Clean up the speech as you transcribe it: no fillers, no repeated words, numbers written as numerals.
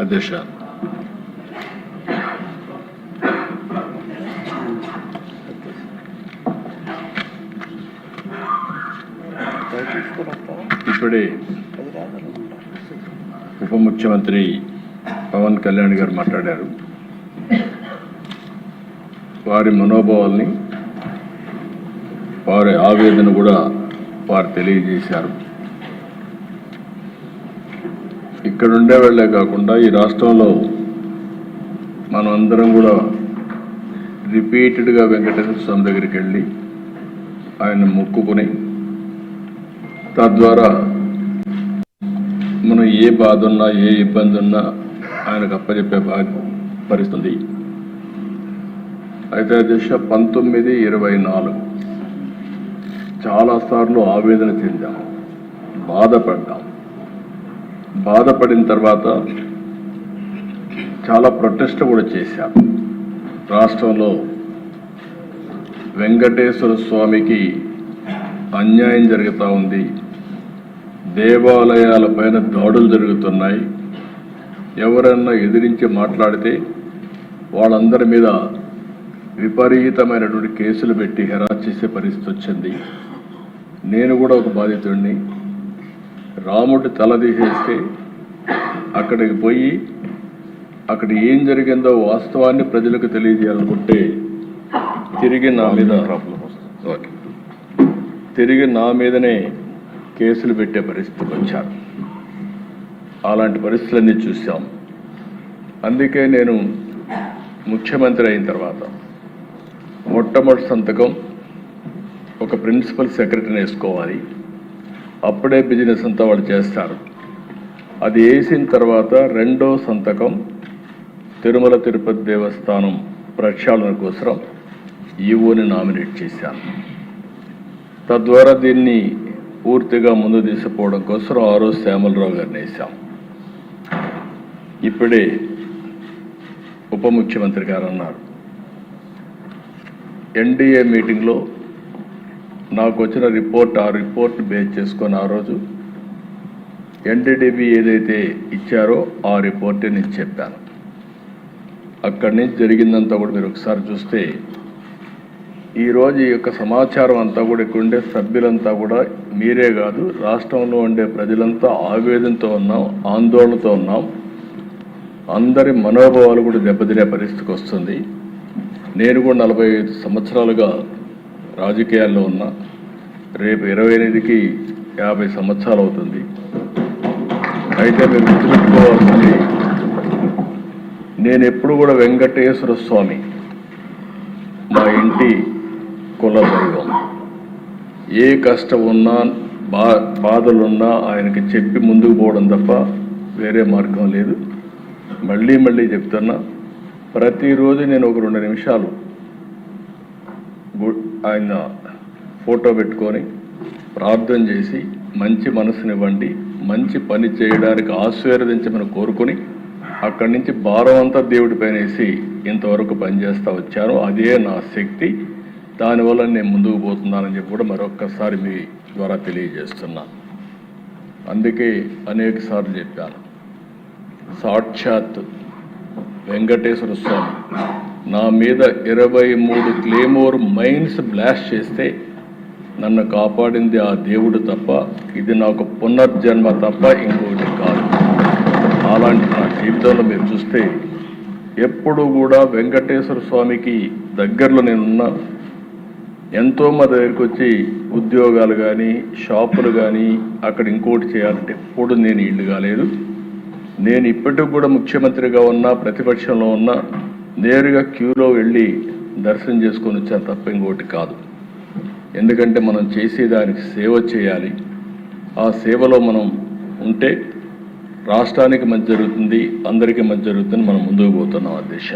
అధ్యక్ష, ఇప్పుడే ఉప ముఖ్యమంత్రి పవన్ కళ్యాణ్ గారు మాట్లాడారు. వారి మనోభావాల్ని, వారి ఆవేదన కూడా వారు తెలియజేశారు. ఇక్కడ ఉండే వాళ్ళే కాకుండా ఈ రాష్ట్రంలో మనం అందరం కూడా రిపీటెడ్గా వెంకటేశ్వర స్వామి దగ్గరికి వెళ్ళి ఆయన మొక్కుకుని తద్వారా మనం ఏ బాధ ఉన్నా ఏ ఇబ్బంది ఉన్నా ఆయనకు అప్పచెప్పే పరిస్థితి. అయితే అధ్యక్ష 1924 చాలాసార్లు ఆవేదన చెందాం, బాధపడ్డాం. బాధపడిన తర్వాత చాలా ప్రొటెస్ట్ కూడా చేశాం. రాష్ట్రంలో వెంకటేశ్వర స్వామికి అన్యాయం జరుగుతూ ఉంది, దేవాలయాలపైన దాడులు జరుగుతున్నాయి. ఎవరన్నా ఎదిరించి మాట్లాడితే వాళ్ళందరి మీద విపరీతమైనటువంటి కేసులు పెట్టి హెరాస్ చేసే పరిస్థితి వచ్చింది. నేను కూడా ఒక బాధితుడిని. రాముడి తల తీసేస్తే అక్కడికి పోయి అక్కడ ఏం జరిగిందో వాస్తవాన్ని ప్రజలకు తెలియజేయాలనుకుంటే తిరిగి నా మీదనే కేసులు పెట్టే పరిస్థితికి వచ్చారు. అలాంటి పరిస్థితులన్నీ చూసాం. అందుకే నేను ముఖ్యమంత్రి అయిన తర్వాత మొట్టమొదటి సంతకం ఒక ప్రిన్సిపల్ సెక్రటరీని వేసుకోవాలి. అప్పుడే బిజినెస్ అంతా వాళ్ళు చేస్తారు. అది వేసిన తర్వాత రెండో సంతకం తిరుమల తిరుపతి దేవస్థానం ప్రక్షాళన కోసం ఈవోని నామినేట్ చేశాను. తద్వారా దీన్ని పూర్తిగా ముందు తీసుకుపోవడం కోసం ఆ రోజు శ్యామలరావు గారిని వేశాం. ఇప్పుడే ఉప ముఖ్యమంత్రి గారు అన్నారు, ఎన్డీఏ మీటింగ్లో నాకు వచ్చిన రిపోర్ట్, ఆ రిపోర్ట్ బేస్ చేసుకొని ఆ రోజు ఎన్డీడీబీ ఏదైతే ఇచ్చారో ఆ రిపోర్టే నేను చెప్పాను. అక్కడి నుంచి జరిగిందంతా కూడా మీరు ఒకసారి చూస్తే ఈరోజు ఈ యొక్క సమాచారం అంతా కూడా ఇక్కడ ఉండే సభ్యులంతా కూడా మీరే కాదు రాష్ట్రంలో ఉండే ప్రజలంతా ఆవేదనతో ఉన్నాం, ఆందోళనతో ఉన్నాం. అందరి మనోభావాలు కూడా దెబ్బతినే పరిస్థితికి వస్తుంది. నేను కూడా 45 సంవత్సరాలుగా రాజకీయాల్లో ఉన్నా. రేపు 28కి 50 సంవత్సరాలు అవుతుంది. అయితే మీరు గుర్తుపెట్టుకోవాల్సింది, నేను ఎప్పుడు కూడా వెంకటేశ్వర స్వామి మా ఇంటి కుల దైవం. ఏ కష్టం ఉన్నా బాధలున్నా ఆయనకి చెప్పి ముందుకు పోవడం తప్ప వేరే మార్గం లేదు. మళ్ళీ చెప్తున్నా, ప్రతిరోజు నేను ఒక 2 నిమిషాలు ఆయన ఫోటో పెట్టుకొని ప్రార్థన చేసి మంచి మనసునివ్వండి, మంచి పని చేయడానికి ఆశీర్వదించమని కోరుకొని అక్కడి నుంచి భారం అంతా దేవుడి పైన వేసి ఇంతవరకు పనిచేస్తూ వచ్చాను. అదే నా శక్తి. దానివల్ల నేను ముందుకు పోతున్నానని చెప్పి కూడా మరొక్కసారి మీ ద్వారా తెలియజేస్తున్నా. అందుకే అనేక సార్లు చెప్పాను, సాక్షాత్ వెంకటేశ్వర స్వామి నా మీద 23 క్లేమోర్ మైన్స్ బ్లాస్ట్ చేస్తే నన్ను కాపాడింది ఆ దేవుడు తప్ప, ఇది నాకు పునర్జన్మ తప్ప ఇంకోటి కాదు. అలాంటి నా జీవితంలో మీరు చూస్తే ఎప్పుడు కూడా వెంకటేశ్వర స్వామికి దగ్గరలో నేనున్నా. ఎంతో మా దగ్గరికి వచ్చి ఉద్యోగాలు కానీ షాపులు కానీ అక్కడ ఇంకోటి చేయాలంటే ఎప్పుడు నేను ఇల్లు కాలేదు. నేను ఇప్పటికి కూడా ముఖ్యమంత్రిగా ఉన్నా, ప్రతిపక్షంలో ఉన్నా, నేరుగా క్యూలో వెళ్ళి దర్శనం చేసుకొని వచ్చాను తప్ప ఇంకోటి కాదు. ఎందుకంటే మనం చేసేదానికి సేవ చేయాలి. ఆ సేవలో మనం ఉంటే రాష్ట్రానికి మంచి జరుగుతుంది, అందరికీ మంచి జరుగుతుంది. మనం ముందుకు పోతున్నాం అధ్యక్ష.